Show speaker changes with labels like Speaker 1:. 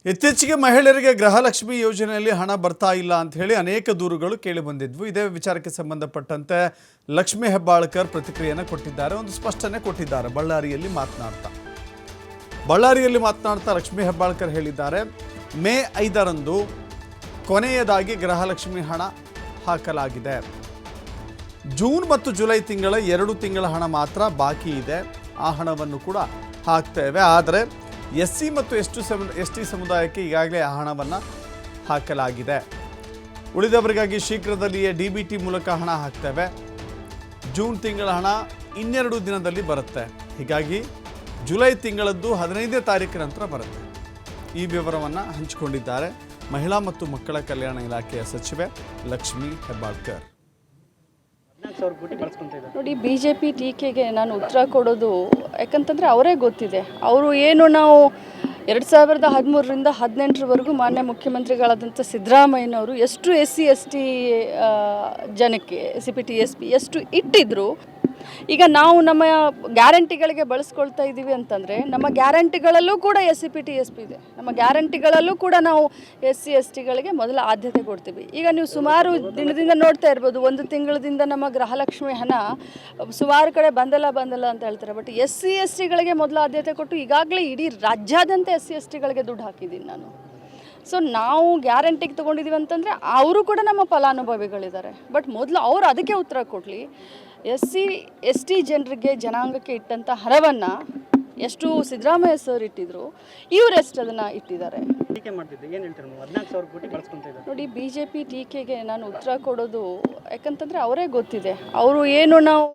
Speaker 1: ಇತ್ತೀಚೆಗೆ ಮಹಿಳೆಯರಿಗೆ ಗೃಹಲಕ್ಷ್ಮಿ ಯೋಜನೆಯಲ್ಲಿ ಹಣ ಬರ್ತಾ ಇಲ್ಲ ಅಂತ ಹೇಳಿ ಅನೇಕ ದೂರುಗಳು ಕೇಳಿ ಬಂದಿದ್ವು. ಇದೇ ವಿಚಾರಕ್ಕೆ ಸಂಬಂಧಪಟ್ಟಂತೆ ಲಕ್ಷ್ಮಿ ಹೆಬ್ಬಾಳ್ಕರ್ ಪ್ರತಿಕ್ರಿಯೆಯನ್ನು ಕೊಟ್ಟಿದ್ದಾರೆ, ಒಂದು ಸ್ಪಷ್ಟನೆ ಕೊಟ್ಟಿದ್ದಾರೆ. ಬಳ್ಳಾರಿಯಲ್ಲಿ ಮಾತನಾಡ್ತಾ ಲಕ್ಷ್ಮಿ ಹೆಬ್ಬಾಳ್ಕರ್ ಹೇಳಿದ್ದಾರೆ, ಮೇ 5ರಂದು ಕೊನೆಯದಾಗಿ ಗೃಹಲಕ್ಷ್ಮಿ ಹಣ ಹಾಕಲಾಗಿದೆ. ಜೂನ್ ಮತ್ತು ಜುಲೈ ತಿಂಗಳ 2 ತಿಂಗಳ ಹಣ ಮಾತ್ರ ಬಾಕಿ ಇದೆ. ಆ ಹಣವನ್ನು ಕೂಡ ಹಾಕ್ತೇವೆ. ಆದರೆ SC ಮತ್ತು ST ಸಮುದಾಯಕ್ಕೆ ಈಗಾಗಲೇ ಆ ಹಣವನ್ನು ಹಾಕಲಾಗಿದೆ. ಉಳಿದವರಿಗಾಗಿ ಶೀಘ್ರದಲ್ಲಿಯೇ DBT ಮೂಲಕ ಹಣ ಹಾಕ್ತೇವೆ. ಜೂನ್ ತಿಂಗಳ ಹಣ 2 ದಿನದಲ್ಲಿ ಬರುತ್ತೆ. ಹೀಗಾಗಿ ಜುಲೈ ತಿಂಗಳದ್ದು 15ನೇ ತಾರೀಕಿನ ನಂತರ ಬರುತ್ತೆ. ಈ ವಿವರವನ್ನು ಹಂಚಿಕೊಂಡಿದ್ದಾರೆ ಮಹಿಳಾ ಮತ್ತು ಮಕ್ಕಳ ಕಲ್ಯಾಣ ಇಲಾಖೆಯ ಸಚಿವೆ ಲಕ್ಷ್ಮಿ ಹೆಬ್ಬಾಳ್ಕರ್.
Speaker 2: ನೋಡಿ, BJP ಟೀಕೆಗೆ ನಾನು ಉತ್ತರ ಕೊಡೋದು ಯಾಕಂತಂದರೆ ಅವರೇ ಗೊತ್ತಿದೆ. ಅವರು ಏನು ನಾವು 2013ರಿಂದ 2018ರವರೆಗೂ ಮಾನ್ಯ ಮುಖ್ಯಮಂತ್ರಿಗಳಾದಂಥ ಸಿದ್ದರಾಮಯ್ಯನವರು ಎಷ್ಟು SC ST ಜನಕ್ಕೆ CPTSP ಎಷ್ಟು ಇಟ್ಟಿದ್ರು. ಈಗ ನಾವು ನಮ್ಮ ಗ್ಯಾರಂಟಿಗಳಿಗೆ ಬಳಸ್ಕೊಳ್ತಾ ಇದ್ದೀವಿ ಅಂತಂದರೆ ನಮ್ಮ ಗ್ಯಾರಂಟಿಗಳಲ್ಲೂ ಕೂಡ SCPTSP ಇದೆ. ನಮ್ಮ ಗ್ಯಾರಂಟಿಗಳಲ್ಲೂ ಕೂಡ ನಾವು SC STಗಳಿಗೆ ಮೊದಲ ಆದ್ಯತೆ ಕೊಡ್ತೀವಿ. ಈಗ ನೀವು ಸುಮಾರು ದಿನದಿಂದ ನೋಡ್ತಾ ಇರ್ಬೋದು, 1 ತಿಂಗಳದಿಂದ ನಮ್ಮ ಗೃಹಲಕ್ಷ್ಮಿ ಹಣ ಸುಮಾರು ಕಡೆ ಬಂದಲ್ಲ ಅಂತ ಹೇಳ್ತಾರೆ. ಬಟ್ SC STಗಳಿಗೆ ಮೊದಲ ಆದ್ಯತೆ ಕೊಟ್ಟು ಈಗಾಗಲೇ ಇಡೀ ರಾಜ್ಯಾದ್ಯಂತ SC STಗಳಿಗೆ ದುಡ್ಡು ಹಾಕಿದ್ದೀನಿ ನಾನು. ಸೊ ನಾವು ಗ್ಯಾರಂಟಿಗೆ ತೊಗೊಂಡಿದ್ದೀವಿ ಅಂತಂದರೆ ಅವರು ಕೂಡ ನಮ್ಮ ಫಲಾನುಭವಿಗಳಿದ್ದಾರೆ. ಬಟ್ ಮೊದಲು ಅವರು ಅದಕ್ಕೆ ಉತ್ತರ ಕೊಡಲಿ. SC ST ಜನರಿಗೆ ಜನಾಂಗಕ್ಕೆ ಇಟ್ಟಂಥ ಹಣವನ್ನು ಎಷ್ಟು ಸಿದ್ದರಾಮಯ್ಯ ಸರ್ ಇಟ್ಟಿದ್ರು, ಇವರೆಷ್ಟು ಅದನ್ನು ಇಟ್ಟಿದ್ದಾರೆ. ನೋಡಿ, BJP ಟೀಕೆಗೆ ನಾನು ಉತ್ತರ ಕೊಡೋದು ಯಾಕಂತಂದರೆ ಅವರೇ ಗೊತ್ತಿದೆ. ಅವರು ಏನು ನಾವು